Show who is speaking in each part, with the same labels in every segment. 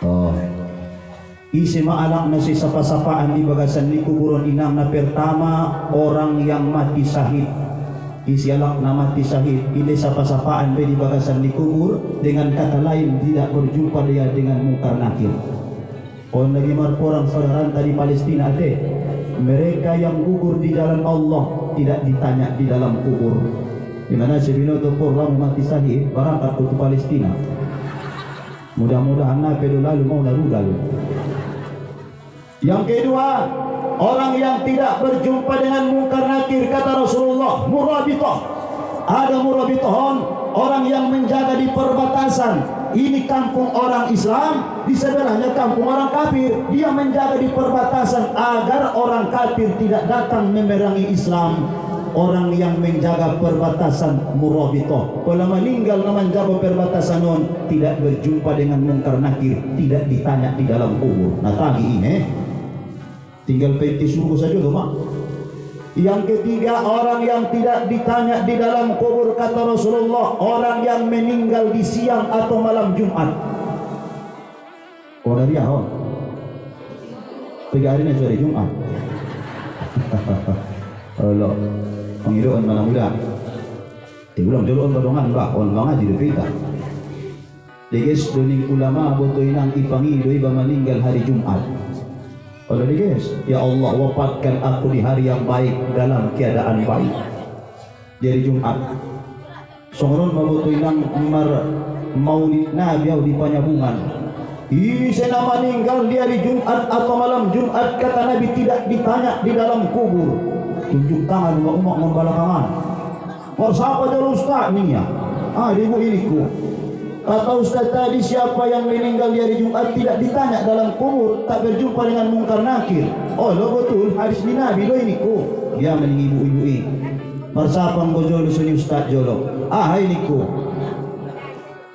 Speaker 1: Oh, isi maalak na si sapa-sapaan di bagasan ni kuburon inang na pertama orang yang mati syahid. Isi alak na mati syahid, ini sapa-sapaan di bagasan di kubur, dengan kata lain tidak berjumpa dia dengan mungkar nakir. Kalau lagi marporang saudara tadi Palestina ade, mereka yang gugur di jalan Allah tidak ditanya di dalam kubur. Di mana sebelum orang mati syahid berangkat ke Palestina. Mudah-mudahan nape lalu mau narugal. Yang kedua, orang yang tidak berjumpa dengan mungkar nakir, kata Rasulullah, murabitah. Ada murabitahon, orang yang menjaga di perbatasan. Ini kampung orang Islam, di sebelahnya kampung orang kafir. Dia menjaga di perbatasan agar orang kafir tidak datang memerangi Islam. Orang yang menjaga perbatasan murabitah. Kalau meninggal menjaga perbatasan non, tidak berjumpa dengan mungkar nakir, tidak ditanya di dalam kubur. Nah tadi ini tinggal peti suruh saja loh mak. Yang ketiga, orang yang tidak ditanya di dalam kubur, kata Rasulullah, orang yang meninggal di siang atau malam Jumat. Oh dari ya, oh. 3 hari ini sore Jumat. Allah, penghidupan malam muda. Diulang dulu on bah, on ngaji di kita. Guys, duning ulama boto inang ipangi doi ba meninggal hari Jumat. Kalau guys, ya Allah wafatkan aku di hari yang baik dalam keadaan baik. Dari Jumat. Songron maboto inang maulid Nabi di Panyabungan. Saya meninggal di hari Jumat atau malam Jumat, kata Nabi tidak ditanya di dalam kubur. Tunjuk tangan umak-umak membalakangan. Siapa jalur ustaz ni ya? Ibu iniku. Kata ustaz tadi, siapa yang meninggal di hari Jumat tidak ditanya dalam kubur, tak berjumpa dengan mungkar nakir. Oh lo betul, hadis di Nabi lo iniku. Dia mening ibu-ibu ini. Bersapang bojol sunyi ustaz jolo. Iniku.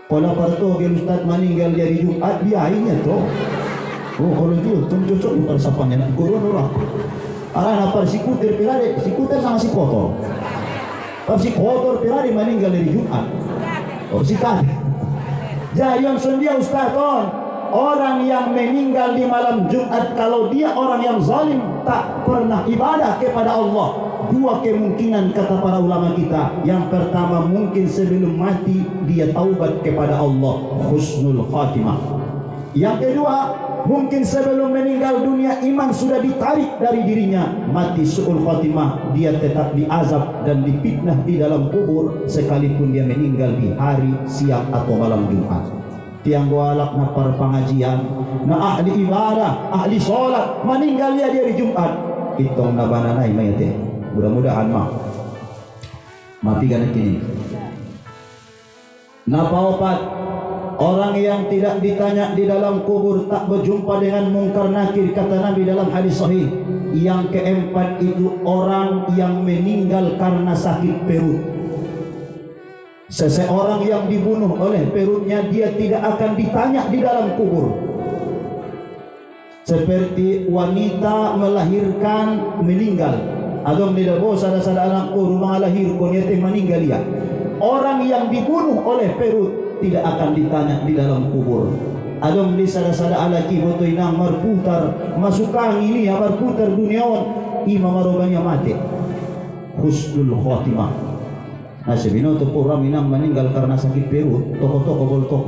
Speaker 1: Kalau parto gel ustaz meninggal di hari Jumat, dia ini toh. Oh kalau itu cocok bersapangnya nak guru orang. Arah apa si kuter pirade, si kuter sama si kotor. Kalau si kotor pirade meninggal dari Jumat. Oh si kade. Jadi yang sendia Ustaz orang yang meninggal di malam Jumat, kalau dia orang yang zalim tak pernah ibadah kepada Allah, 2 kemungkinan kata para ulama kita. Yang pertama, mungkin sebelum mati dia taubat kepada Allah, husnul khatimah. Yang kedua, mungkin sebelum meninggal dunia iman sudah ditarik dari dirinya, mati su'ul khatimah, dia tetap diazab dan dipitnah di dalam kubur sekalipun dia meninggal di hari, siang atau malam Jumat. Tiang walak na para pengajian, na ahli ibadah, ahli sholat, meninggal dia di hari Jumat. Itong nabananay mayate. Mudah-mudahan mati ganit kini. Napaopat, orang yang tidak ditanya di dalam kubur tak berjumpa dengan mungkar nakir, kata Nabi dalam hadis sahih. Yang keempat itu orang yang meninggal karena sakit perut. Seseorang yang dibunuh oleh perutnya, dia tidak akan ditanya di dalam kubur. Seperti wanita melahirkan meninggal. Adong tidak bos ada anakku rumah lahir konyete meninggal dia. Orang yang dibunuh oleh perut tidak akan ditanya di dalam kubur. Adong di sada-sada alaki boto inang marputar masukang ini ya marputar duniawan imam marobanya mati. Husnul khatimah. Nah sebinoto orang inang meninggal karena sakit perut, toko-toko boltok.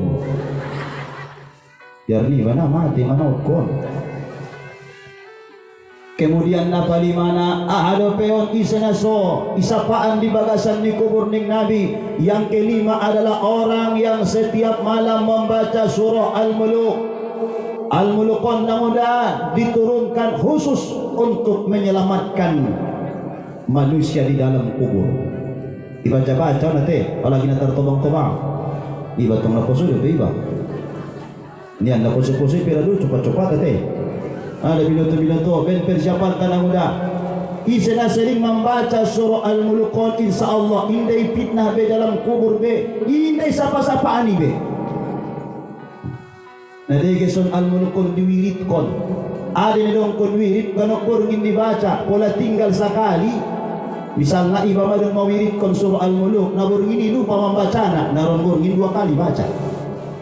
Speaker 1: Yarni mana mati mana ukon. Kemudian napali mana ada peon isenaso isapaan di bagasan di kubur ning Nabi. Yang kelima adalah orang yang setiap malam membaca surah Al-Muluk. Al-Mulukon namudah diturunkan khusus untuk menyelamatkan manusia di dalam kubur. Dibaca-baca nanti apalagi nanti tobang-tobang iba tong naposudo iba ini anda poso-poso pira dulu cepat-cepat nanti ada biloto-biloto ben persiapan tanah muda. Isena sering membaca surah Al-Mulukon, insya Allah indai fitnah be dalam kubur be, indai sapa-sapa ani be. Nanti keson Al-Mulukon diwiridkon, ada ni dong kon wirid kanok kurngin dibaca, pola tinggal sekali. Misalnya iba madung mawiridkon surah Al-Muluk, nabur ini lupa membacana, naron burngin 2 kali baca.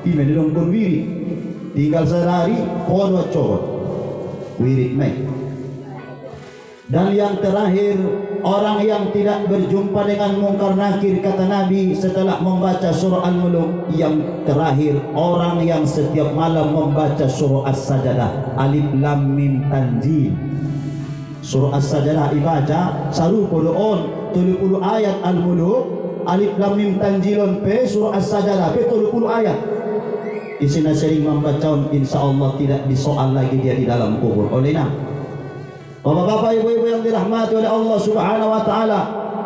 Speaker 1: Ime dong kon wirid. tinggal sehari kono cowok wirid naik. Dan yang terakhir, orang yang tidak berjumpa dengan mungkar nakir, kata Nabi setelah membaca surah Al-Muluk. Yang terakhir, orang yang setiap malam membaca surah As-Sajadah, Alif Lam Mim Tanzil. Surah As-Sajadah dibaca sarupa doon 30 ayat Al-Muluk, Alif Lam Mim Tanzilun pe surah As-Sajadah pe 30 ayat. Isina sering membaca, insya Allah tidak disoal lagi dia di dalam kubur. Olehnya bapak-bapak, ibu-ibu yang dirahmati oleh Allah Subhanahu wa taala,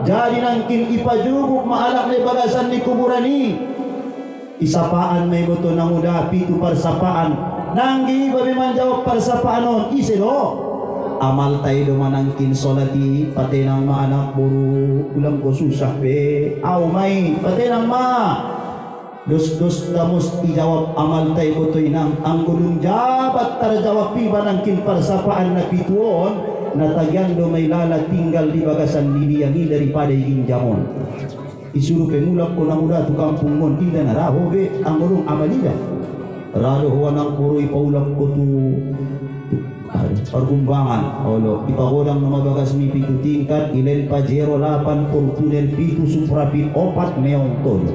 Speaker 1: jadi nangkin ipajuguk maalak ni bagasan di kuburan ni. Isapaan may buto na muda pitu parsapaan. Nanggi babi man jawab parsapaan non ise do. Amal tayo do manangkin solati pati nang maanak buru ulang ko susah pe. Aw may pati nang ma. Dos damus ijawab amal tay botoy nang ang gulong jabat tarjawab piba nangkin parsapaan na pituon natagyan do may lala tinggal di bagasan liliyangi daripada iging jamon. Isuruh pemulak ko na muda tu kampung mon inda na raho be ang gulong amalida rado huwa nang puro ipaulak ko tu perkumbangan olo ipagodang na mabagas mi pitu tingkat ilen pajero 8 portunel pitu suprapit 4 meong todo.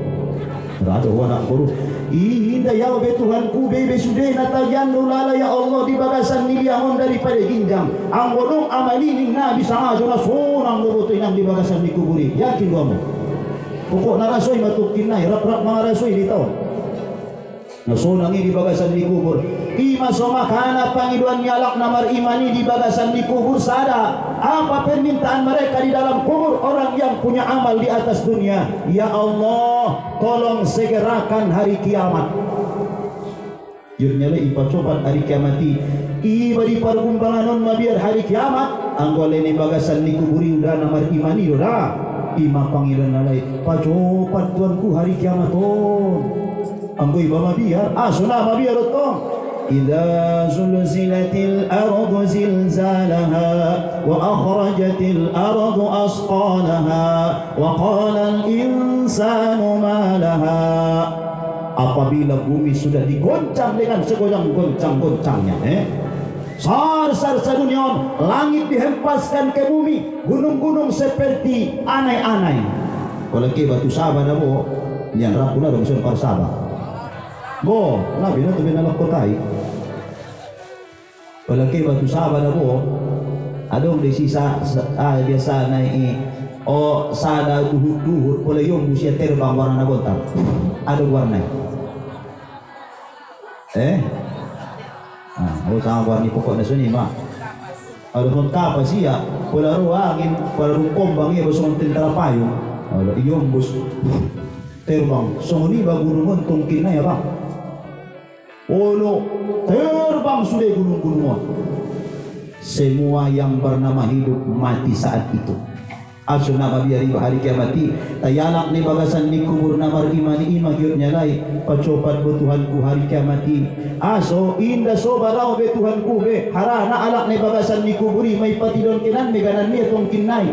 Speaker 1: Rado wanak guru ihinda yaw be Tuhanku bebe sude natagyan lala ya Allah di bagasan niliamon daripada ginjam ang gonong amalining Nabi sangajo na sonang lubutoy nang di bagasan ni kuburi. Yakin mo pokok na rasoy matukin na rap-rap mga rasoy dito nasonang di bagasan ni kubur. Ima somakana Panginoon nyalak na marimani di bagasan di kubur sada apa permintaan mereka di dalam kubur orang yang punya amal di atas dunia. Ya Allah, tolong segerakan hari kiamat. Yun nyala ipacopat hari kiamati iba di pargumbanganon mabiar hari kiamat anggole ni bagasan ni kuburi udah na marimani udah ima Panginoon nalay pacopat Tuanku hari kiamat anggoy ba mabiar suna mabiar otong. إذا زلزلت الأرض زلزالها وأخرجت الأرض أثقالها وقال الإنسان ما لها. Apabila bumi sudah digoncang dengan segoncang-goncang-goncangnya, sar-sar sadunia, langit dihempaskan ke bumi, gunung-gunung seperti anai-anai. Kalau ke batu sabah na bo, yang rapuna dong sempar sabah. Bo, nabi na tubi na lakotai. Palagi batu sabah na bo, adong di sisa biasa na sada duhut-duhut pula yung busia terbang warna na gontar. Adong warna. Sama warni pokok na suni ma. Adong kapa siya, pula ruangin, pula rukombang iya basong tentara payung. Yung bus terbang. Sunguni ba gunungan tungkin na ya bang? Terbang sudah gunung-gunung. Semua yang bernama hidup mati saat itu. Asuna mabiari hari kiamati tayalak ni bagasan ni kubur na marimani ima gyud nyalay pacopat bo Tuhanku hari kiamati. Aso inda so baraw be Tuhanku be harana alak ni bagasan ni kuburi may patidon kinan may ganan mi atong kinay.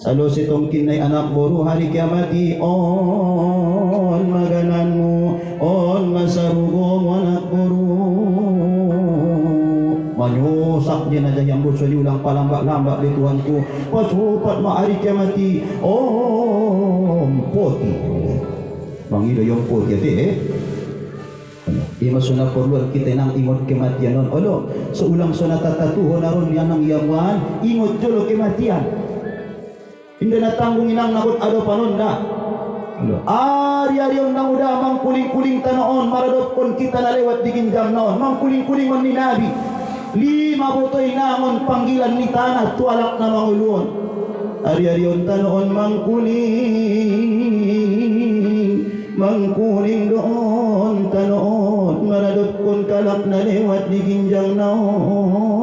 Speaker 1: Salo si tong kinay anak boru hari kiamati on magananmu on masarugom anak boru manyusak dia aja yang bos ulang palambak-lambak di Tuhanku pacopat ma hari kiamati poti mangido yung poti ate ima suna porluan kita nang ingot kematian non olo seulang suna tatatuhon naron yang nang yaman ingot jolo kematian hindi natanggung inang nakot ado panonda ari-ari yung nang udah mangkuling-kuling tanoon maradot kon kita na lewat di ginjam noon mangkuling-kuling man ni Nabi 5 butoy namon panggilan ni tanah tualak na manguluon ari-ari yung tanoon mangkuling doon tanoon maradot kon kalak na lewat di ginjam noon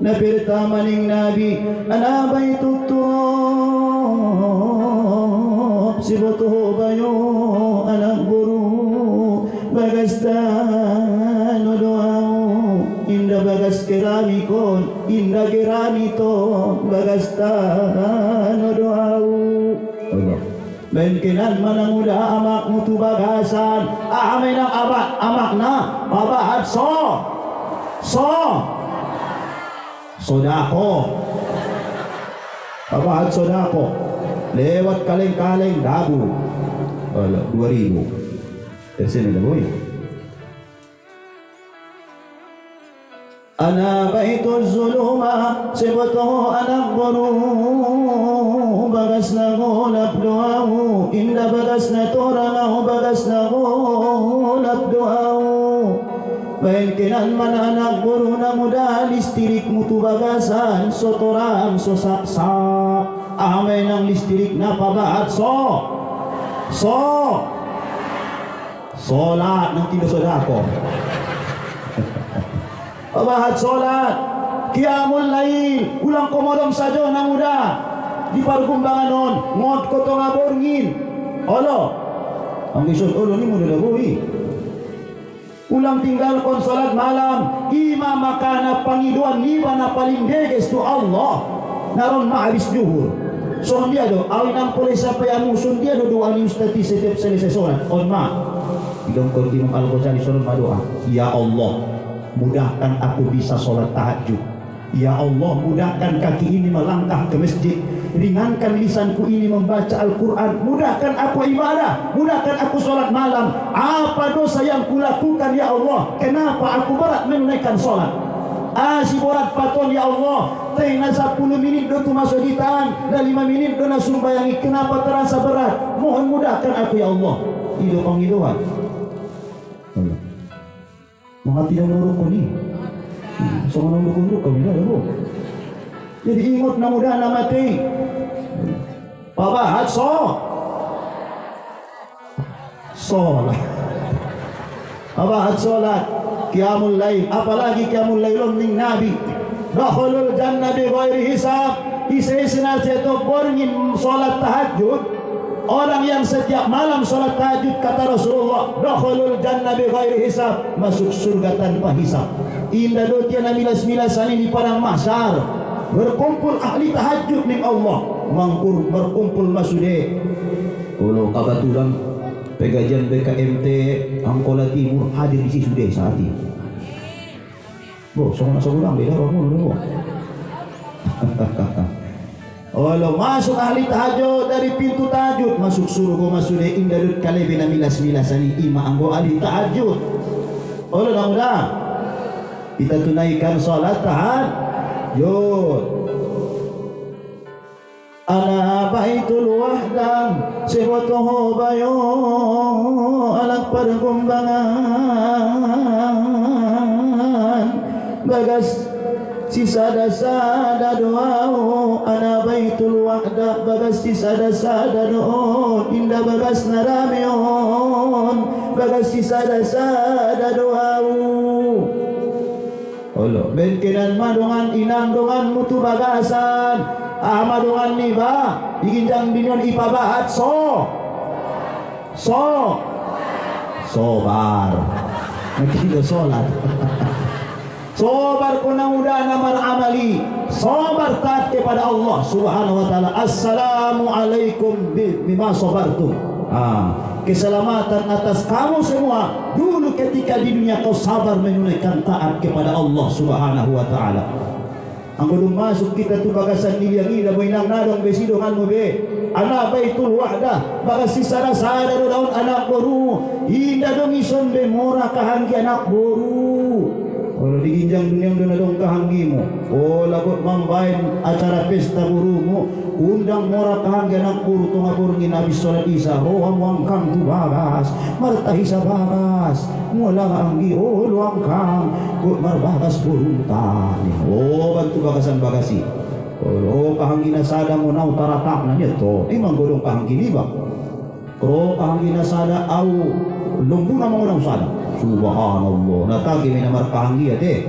Speaker 1: na pertama ning Nabi anabay tuturop si boto bayo anak buru bagastan o doaw inda bagas kerami kon inda kerami to bagastan o doaw Benkinan manamuda amak mutu bagasan amenang abad amakna babahat sodako babahat sodako lewat kaleng-kaleng dabu 2000 tersini dah boy. Ana baitul zuluma sebatuhu anak guru bagas na gulap doahu inda bagas na torangahu bagas na gulap doahu bainkinan man anak guru na muda listirik mutu bagasan sotorang sosaksa amay ng listirik na pabahat solat ng kinusodako pabahat solat, qiyamul lail, ulang komodong sajo na muda di parkumbangan non, ngot kotong aborngin olo ang isod olo ni muda dabuhi ulang tinggal kon solat malam ima makana pangiduan liba na paling deges tu Allah naron maabis juhur so dia do awin ang pulay sa payamusun dia do doa ni ustati setiap selesai solat on ma idong kon imam al-Ghazali solat madoa ya Allah mudahkan aku bisa sholat tahajud. Ya Allah, mudahkan kaki ini melangkah ke masjid. Ringankan lisanku ini membaca Al-Quran. Mudahkan aku ibadah. Mudahkan aku sholat malam. Apa dosa yang kulakukan ya Allah? Kenapa aku berat menunaikan sholat? Si berat paton ya Allah. Tengah 10 minit do tu masuk di tangan. Dan 5 minit do na sumbayangi. Kenapa terasa berat? Mohon mudahkan aku ya Allah. Hidup penghidupan. Mga tinanong ko ni so manong ko kami na labo jadi ingot na muda na mati pabahat solat pabahat solat qiyamul lail apalagi qiyamul lailon ning nabi dakhulul jannah bi ghairi hisab isa-isa itu borngin solat tahajud. Orang yang setiap malam sholat tahajud kata Rasulullah dakhulul jannah bi ghairi hisab masuk surga tanpa hisab. Indah dotia na milas-milasan di padang mahsyar berkumpul ahli tahajud ning Allah mangkur berkumpul masude. Kalau kabatulan pegajian BKMT Angkola Timur hadir di sude saat ini. Bo, seorang beda bangun. Walau masuk ahli tahajud dari pintu tahajud masuk surga masuk de indadut kalebi na milas-milasani ima anggo ahli tahajud. Walau mudah kita tunaikan salat tahajud. Ana baitul wahdan sewatuhu bayo alat perkumbangan bagas sisa-sada doa ana baitul wahda bagas sisa-sada doa indah bagas naramion bagas sisa-sada doa Allah benkenan madongan inang dongan mutu bagasan madongan niba iginjang binyon ipabahat sobar nakita solat sobar ko na muda naman amali sobar taat kepada Allah subhanahu wa ta'ala. Assalamualaikum bima sobartum. Keselamatan atas kamu semua dulu ketika di dunia kau sabar menunaikan taat kepada Allah subhanahu wa ta'ala. Ang gulong masuk kita tu bagasan niliyang ila boy nang nadong besidongan mo be anak baitul wahda bagas sisara sada do daun anak boru hinda dong ison be mora kahanggi anak boru. Kalau diginjang dunia udah dong kahanggimu, lagot mambain acara pesta burumu, undang mora kahanggi anak buru tunga burungin habis sholat isya, roham wangkang tu bagas, martahisa bagas, mula kahanggi, luang kang, marbagas buruntan, bantu bagasan bagasi, kahanggi nasada mo na utaratak na niya to, imang godong kahanggi liba, kahanggi nasada au lumbu na mga usada. Subhanallah natagi may namar kahanggi ate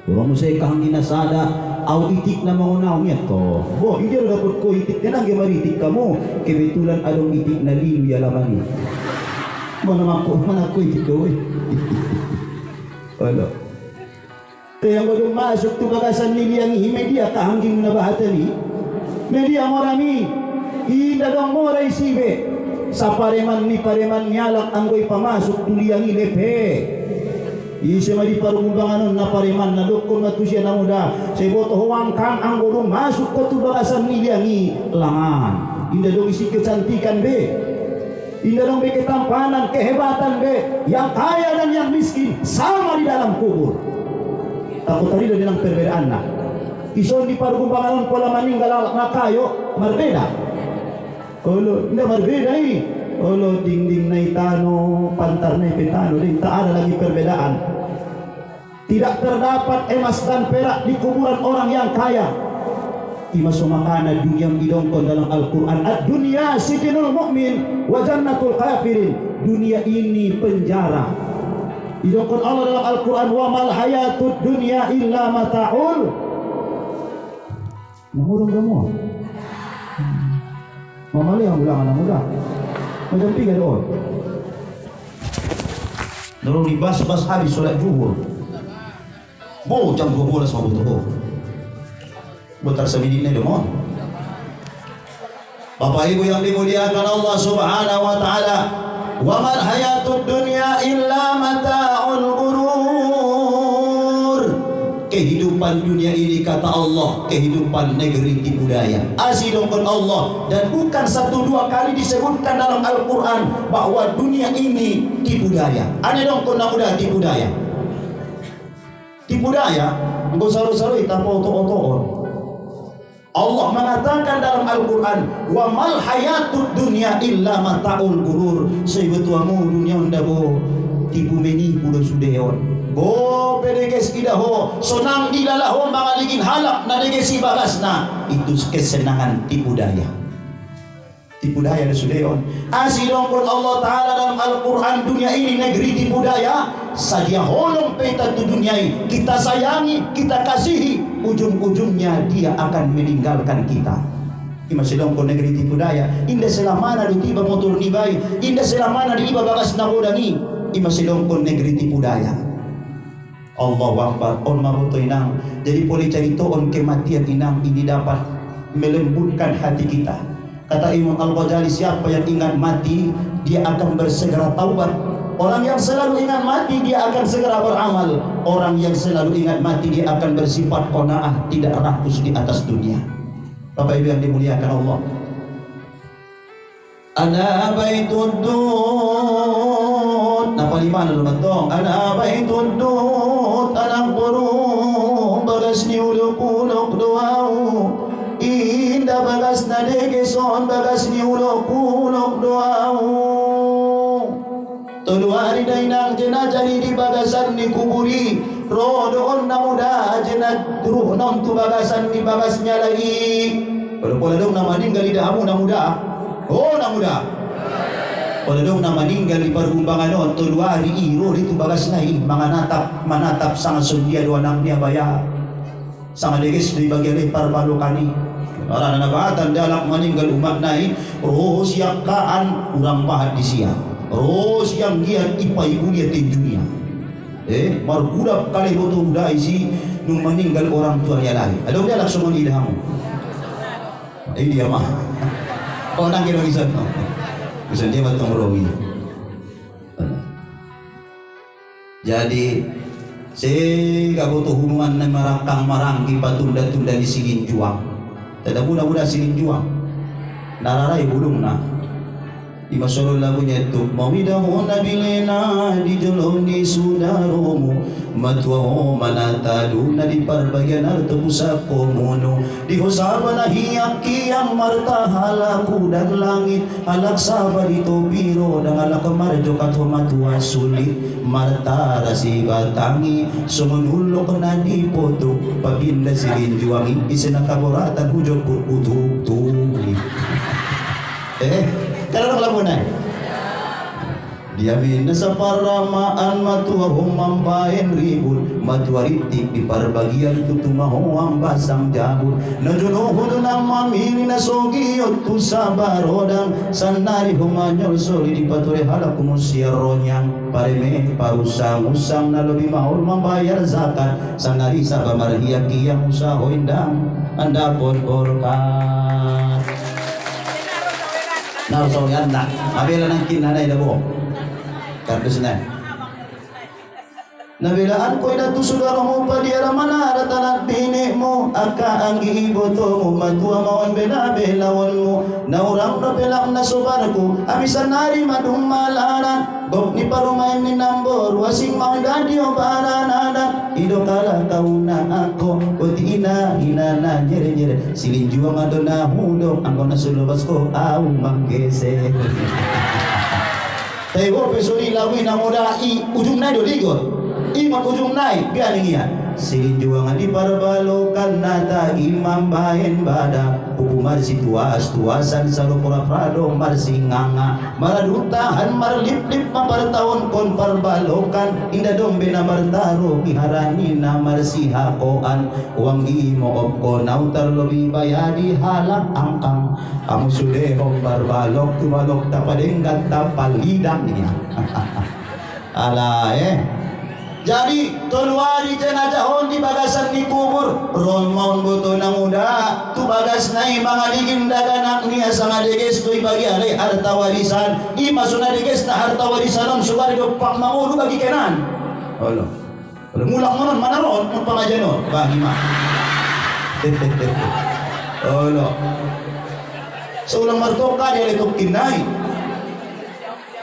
Speaker 1: kurang mo sa kahanggi na sada aw itik na maunaw niya to bo hindi rin dapat ko itik na nang maritik ka mo kibitulan adong itik na lilu yalaman mana ako itik ko wala kaya mo dong masuk tu bagasan niliyang media kahanggi na bahatan ni media marami Inda dong moray sibe. Sa pareman ni pareman nyalak anggoy pamasok tuliang ilepe. Isa madi parumbanganon na pareman na dokon na siya na muda. Sa boto huwang kang anggo masuk ko tu bakasan niliangi langan. Inda dong isi kecantikan be. Inda dong be ketampanan, kehebatan be. Yang kaya dan yang miskin sama di dalam kubur. Takut tadi dari nang perbedaan na. Ison di parumbanganon pola maninggal na kayo marbeda. Olo, inda marbeda ini. Olo ding-ding na itano, pantar na ipetano, din tak ada lagi perbedaan. Tidak terdapat emas dan perak di kuburan orang yang kaya. Ima sumakana dunia didongkon dalam Al-Quran. Ad-dunya sijinul mu'min wa jannatul kafirin. Dunia ini penjara. Didongkon Allah dalam Al-Quran. Wa mal hayatud dunya illa mata'ul. Nahurung kamu. Mamali ang ulang anak muda. Macam tiga doon. Lalu dibas-bas habis solat zuhur. Jam 12 mabutuh. Bentar seminggu ini demo. Bapak Ibu yang dimuliakan Allah Subhanahu wa taala, wa mal hayatud dunya illa mata'ul ghurur. Kehidupan dunia ini kata Allah, kehidupan negeri tipu daya. Asidongkon Allah, dan bukan satu dua kali disebutkan dalam Al-Quran bahwa dunia ini tipu daya. Ane dongkon na udah tipu daya. Tipu daya, engkau saru-saru ita foto-fotoon. Allah mengatakan dalam Al-Quran, wa mal hayatud dunya illa mata'ul ghurur. Sebetuamu dunia undabo tipu menipu dan sudeon. Bo pedeges idaho sonang dilalaho mangaligin halak na degesi bagasna. Itu kesenangan tipu daya. Tipu daya na sudeon. Asidongkon Allah Ta'ala dalam Al-Quran, dunia ini negeri tipu daya. Sadia holong peta tu dunia ini. Kita sayangi, kita kasihi, ujung-ujungnya dia akan meninggalkan kita. Ima sidongkon negeri tipu daya. Indah selamana di tiba motor ni bayi. Indah selamana di tiba bagas nakodani. Ima sidongkon negeri tipu daya. Allahu Akbar. On mabuto inang. Jadi boleh cari on kematian inang ini dapat melembutkan hati kita. Kata Imam Al-Ghazali, siapa yang ingat mati, dia akan bersegera taubat. Orang yang selalu ingat mati, dia akan segera beramal. Orang yang selalu ingat mati, dia akan bersifat qanaah, tidak rakus di atas dunia. Bapak Ibu yang dimuliakan Allah. Ana baitud dud. Napa lima lu betong? Ana baitud dud, anak burung bagas ni uluk-uluk doau. Indah bagas nadege son bagas ni uluk-uluk doau. Tolu hari dainang jenazah di bagasan ni kuburi. Rodoon na muda jenazah ruh non tu bagasan di bagasnya lagi. Kalau pola dong nama meninggal di dahamu na muda. Oh na muda. Pola dong nama meninggal di pergumbangan non tolu hari iro itu bagas na manatap sangat sundia dua nang dia bayar. Sangat deges di bagian lepar balokani. Orang nabatan dalam meninggal umat naik. Roh siang kaan urang pahat di siang. Roh siang giat ipa ibu dia tinjunya. Margudap kali boto udah isi nung meninggal orang tuanya lagi. Ada udah langsung mengidahamu. Ini dia mah. Kau nang kira bisa no. Bisa dia matang rogi. Jadi saya butuh hubungan na marangkang-marangki patunda-tunda di silin juang. Tidak mudah-mudah silin juang. Nararai bulung na. Di masyarakat lagunya itu mawidahun nabilena di jolong di sudaromu matwaho manatadu na di parbagian artu sakomono di husaba na hiyaki ang marta halaku dan langit halak saba di topiro dan halak kemarjo katho matua sulit marta rasi batangi sumenulok na di poto pabinda silin juangi isinakaboratan hujok pututugi kalau lagunan dia bina sa paramaan matuahong mampain ribul matuaritik di parbagian tutumahong basang jabul najunuhun na mamili na sogiyot tu sa barodang sanari humanyol soli di pature halak kumusya ronyang pareme parusang-usang na lebih mahal membayar zakat sanari sa pamarhiyak iyang usaho indang anda pon borkat. Nausawian na. Mabila ng kinanay na buhok. Kardus na. Nabilaan ko'y natusudara mo pa di aramana ratanak bini mo aka ang iiboto mo madua mawan benabelawan mo naurang na pelak na sobar ko amisan nari madumalanan gop ni parumay ni nambor wasing maun dadio baranana ido kala kauna ako kuti ina na jere jere silin jua madona hudong angko na sulubas ko au manggese tayo pesori lawi na muda i ujung na do ligot imam ujung naik biar ingian silin juangan di parbalokan nata imam bahen bada buku marsi tuasan salo pura prado marsi nganga maradutahan marlip lip mapartahun kon parbalokan inda dong bena martaro kiharani na marsi hakoan uang imo opko nautar lobi bayadi halak angkang kamu sudehong barbalok tubalok tapadenggat tapalidang niya ala jadi keluar di jenazah di bagasan di kubur romaun buto na muda tu bagas na mga digin daganak niya sa nga diges tu ibagi alay harta warisan imaso na diges na harta warisan subari do pak mamulu bagi kenan olo mulak monon manaron mo pangajanon bagi ma olo so ulang martoka dia letok kinay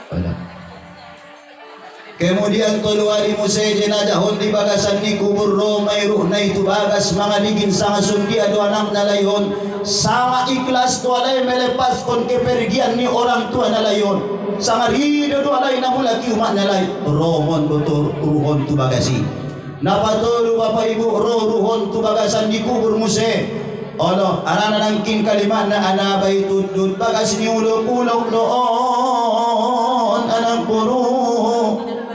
Speaker 1: olo. Kemudian keluari musay jenazahon di bagasan ni kubur romay ruh na itu bagas mga ligin sa sundi ado anak na layon sama ikhlas tu alay melepas kon kepergian ni orang tua na layon sama rido tu alay na mulaki umat na lay romon betul ruhon tu bagasi napatulu bapak ibu ruhon tu bagasan di kubur musay ono anak nangkin kalimat na anabay tutut bagas ni ulok-ulok noon anak puro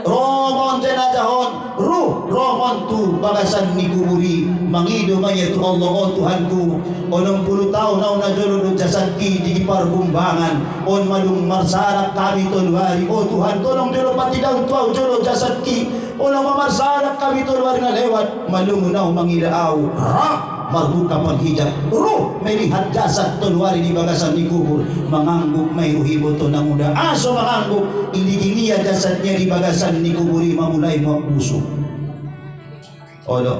Speaker 1: romon jenazahon ruh romon tu bagasan ni kuburi mangido maya tu Allah oh Tuhanku onong 10 tahun na jolo jasad ki di parbumbangan on malung marsarak kami tolwari oh Tuhan tolong jolo pati daun tu jolo jasad ki onong marsarak kami tolwari na lewat malung na mangiraaw marbuka panghijab ruh melihat jasad tolwari di bagasan di kubur mengangguk may ruhiboto na muda aso mengangguk ini jasadnya di bagasan di kuburi mamulai mabuso odo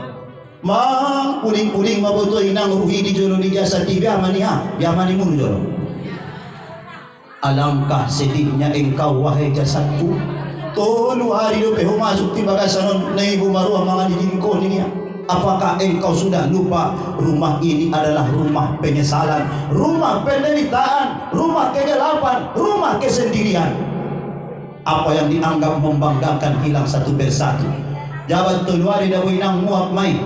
Speaker 1: mang kuling-kuling mabuto inang ruhi di jolo di jasad di biamani mulu jolo alangkah sedihnya engkau wahai jasadku tolu hari do peho masuk di bagasan na ibu maruah mga dijingko niya. Apakah engkau sudah lupa rumah ini adalah rumah penyesalan, rumah penderitaan, rumah kegelapan, rumah kesendirian. Apa yang dianggap membanggakan hilang satu persatu. Jabat tuluari dawai nang muap mai